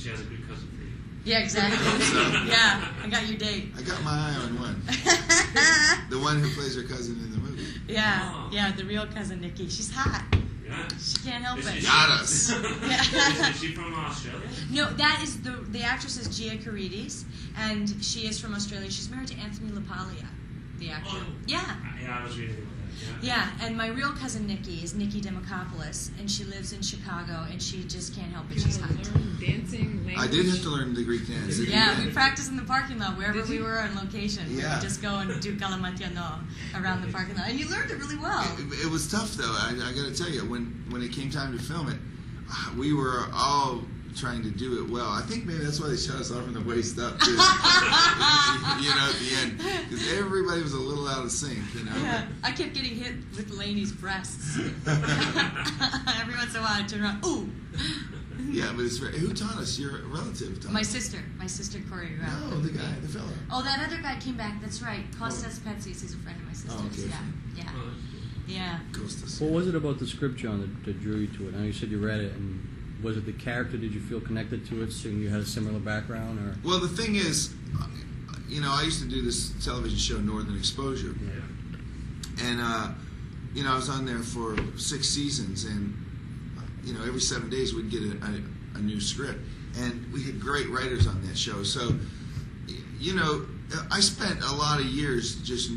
she has a good cousin for you. Yeah, exactly. Yeah, I got your date. I got my eye on one. The one who plays her cousin in the movie. Yeah, Oh. yeah, the real cousin Nikki. She's hot. Yeah. She can't help it. Got us. Yeah. Is she from Australia? No, that is the actress is Gia Carides, and she is from Australia. She's married to Anthony LaPaglia, the actor. Oh. Yeah. Yeah, I was reading about that. Yeah, and my real cousin Nikki is Nikki Demokopoulos, and she lives in Chicago, and she just can't help it. You She's had hot. to learn dancing language. I did have to learn the Greek dance. Yeah, we practiced in the parking lot wherever Did we you? were on location. We Yeah. would just go and do Kalamatiano around the parking lot, and you learned it really well. It was tough though. I got to tell you, when it came time to film it, we were all trying to do it well. I think maybe that's why they shot us off from the waist up, too. At the end, because everybody was a little out of sync. Yeah, I kept getting hit with Lainey's breasts. Every once in a while, I turn around. Ooh. Yeah, but it's who taught us? Your relative taught My us. sister choreographed. No, the guy, the fella. Oh, that other guy came back. That's right, Kostas Petsis. He's a friend of my sister's. Oh, okay. Yeah, Oh, yeah. Costas. What was it about the script, John, that drew you to it? I know you said you read it, and was it the character? Did you feel connected to it, seeing you had a similar background? Or Well, the thing is, I used to do this television show, Northern Exposure. Yeah. And, I was on there for 6 seasons, and, every 7 days we'd get a new script. And we had great writers on that show. So, I spent a lot of years just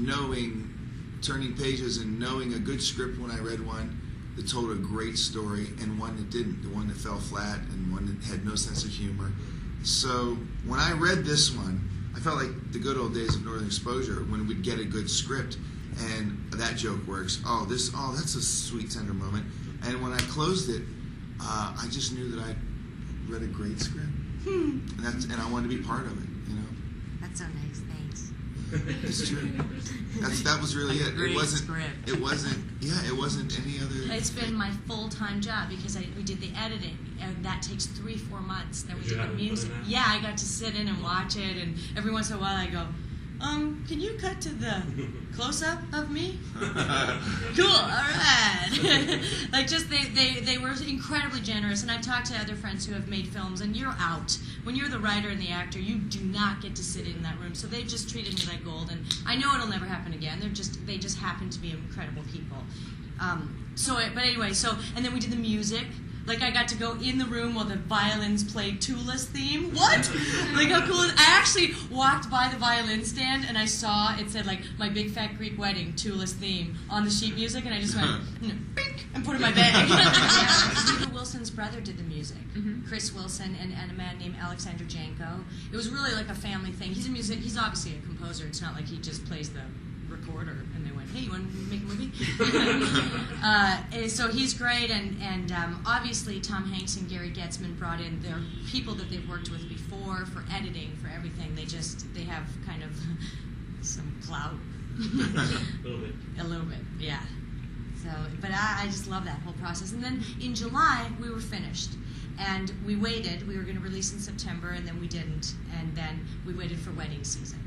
turning pages and knowing a good script when I read one that told a great story and one that didn't, the one that fell flat and one that had no sense of humor. So when I read this one, I felt like the good old days of Northern Exposure when we'd get a good script and that joke works. That's a sweet, tender moment. And when I closed it, I just knew that I read a great script. And I wanted to be part of it, That's so nice. Thanks. It's true. That was really it. Great It wasn't. script. It wasn't. Yeah, it wasn't any other. It's been my full-time job because we did the editing, and that takes 3-4 months. Then we Did you did the have to put music. in that? Yeah, I got to sit in and watch it, and every once in a while I go, can you cut to the close-up of me? Cool, all right. They were incredibly generous, and I've talked to other friends who have made films, and you're out. When you're the writer and the actor, you do not get to sit in that room. So they've just treated me like gold, and I know it'll never happen again. They just happen to be incredible people. But anyway, and then we did the music. Like, I got to go in the room while the violins played Tula's theme. What? Like, how cool is it? I actually walked by the violin stand, and I saw, it said, like, My Big Fat Greek Wedding, Tula's theme, on the sheet music, and I just went, bink, and put it in my bag. Peter Wilson's brother did the music. Mm-hmm. Chris Wilson and a man named Alexander Janko. It was really like a family thing. He's obviously a composer. It's not like he just plays the recorder and they went, hey, you want to make a movie? So he's great, and obviously Tom Hanks and Gary Getzman brought in their people that they've worked with before for editing, for everything. They have kind of some clout. A little bit, yeah. So, but I just love that whole process. And then in July, we were finished. And we waited. We were going to release in September, and then we didn't. And then we waited for wedding season.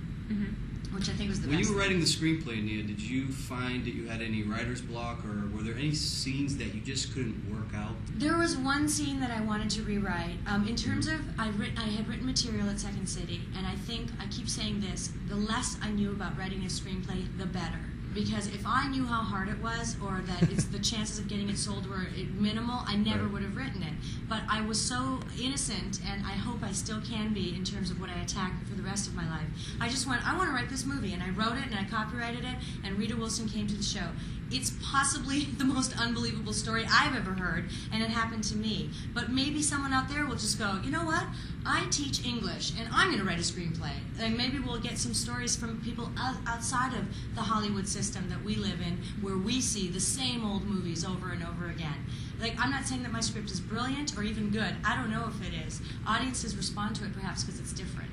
Which I think was the when best. you were writing the screenplay, Nia, did you find that you had any writer's block, or were there any scenes that you just couldn't work out? There was one scene that I wanted to rewrite. In terms of, I had written material at Second City, and I think, I keep saying this, the less I knew about writing a screenplay, the better. Because if I knew how hard it was, or that the chances of getting it sold were minimal, I never would have written it. But I was so innocent, and I hope I still can be in terms of what I attack for the rest of my life. I just went, I want to write this movie, and I wrote it, and I copyrighted it, and Rita Wilson came to the show. It's possibly the most unbelievable story I've ever heard, and it happened to me. But maybe someone out there will just go, you know what? I teach English, and I'm going to write a screenplay. And maybe we'll get some stories from people outside of the Hollywood system that we live in, where we see the same old movies over and over again. Like, I'm not saying that my script is brilliant or even good. I don't know if it is. Audiences respond to it perhaps because it's different.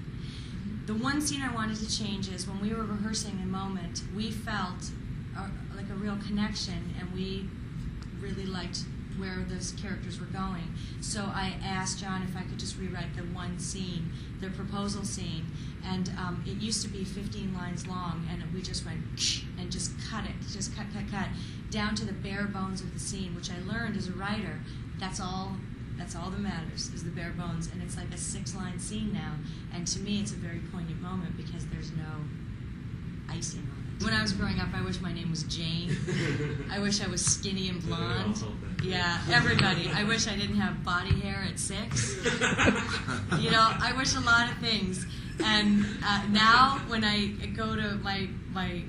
The one scene I wanted to change is when we were rehearsing a moment, we felt like a real connection, and we really liked where those characters were going. So I asked John if I could just rewrite the one scene, the proposal scene, and it used to be 15 lines long, and we just went and just cut it, just cut, down to the bare bones of the scene, which I learned as a writer, that's all That's all that matters, is the bare bones. And it's like a 6-line scene now. And to me, it's a very poignant moment because there's no icing on it. When I was growing up, I wish my name was Jane. I wish I was skinny and blonde. Yeah, everybody. I wish I didn't have body hair at 6. You know, I wish a lot of things. And now when I go to my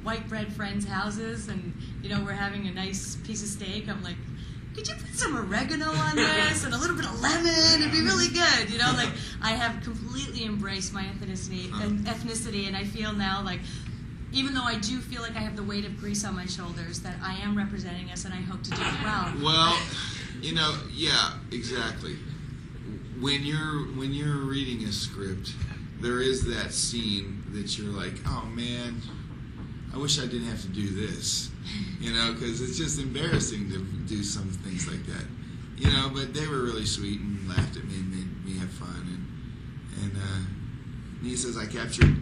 white bread friends' houses and, you know, we're having a nice piece of steak, I'm like, could you put some oregano on this and a little bit of lemon? It'd be really good. You know, like I have completely embraced my ethnicity, and I feel now like, even though I do feel like I have the weight of Greece on my shoulders, that I am representing us, and I hope to do it well. Well, you know, yeah, exactly. When you're reading a script, there is that scene that you're like, oh man, I wish I didn't have to do this, you know, because it's just embarrassing to do some things like that, you know. But they were really sweet and laughed at me and made me have fun. And Nia says I captured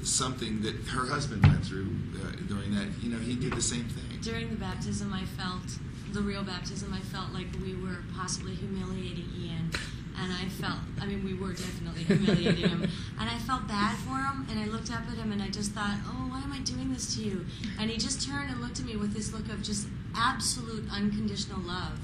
something that her husband went through during that. You know, he did the same thing. During the baptism, the real baptism, I felt like we were possibly humiliating Ian. And we were definitely humiliating him. And I felt bad for him, and I looked up at him, and I just thought, oh, why am I doing this to you? And he just turned and looked at me with this look of just absolute unconditional love.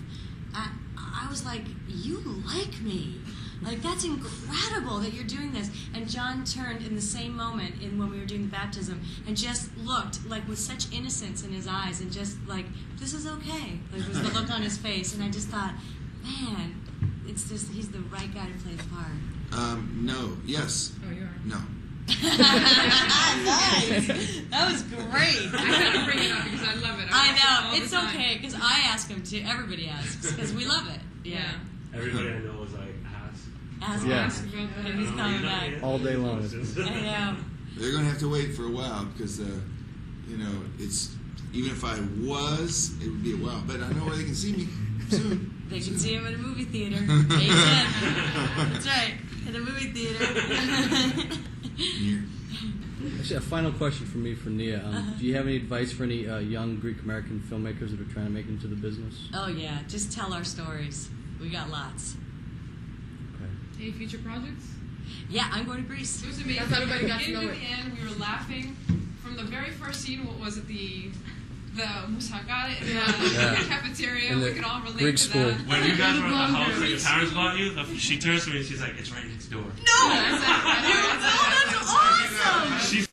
I was like, you like me. Like, that's incredible that you're doing this. And John turned in the same moment when we were doing the baptism and just looked, like, with such innocence in his eyes and just, like, this is okay. Like, was the look on his face. And I just thought, man, it's just, he's the right guy to play the part. No. Yes. Oh, you are? No. Nice. That was great. I had to bring it up because I love it. I know. It's It's okay, because I ask him to. Everybody asks, because we love it. Yeah. Everybody I know is like, Ask Yeah. him. And he's coming back. All day long. I know. They're going to have to wait for a while because, you know, it's, even if I was, it would be a while. But I know where they can see me soon. They can see him at a movie theater. Amen. That's right. At a movie theater. Here. Actually, a final question for me for Nia. Do you have any advice for any young Greek American filmmakers that are trying to make it into the business? Oh, yeah. Just tell our stories. We got lots. Okay. Any future projects? Yeah, I'm going to Greece. It was amazing. That's how everybody From got the to know beginning to it. the end, we were laughing from the very first scene. What was it? The moussaka in the cafeteria. In the we could all relate Greek to school. that. When you guys were at the house that your parents bought you, she turns to me and she's like, it's right next door. No! That's awesome! She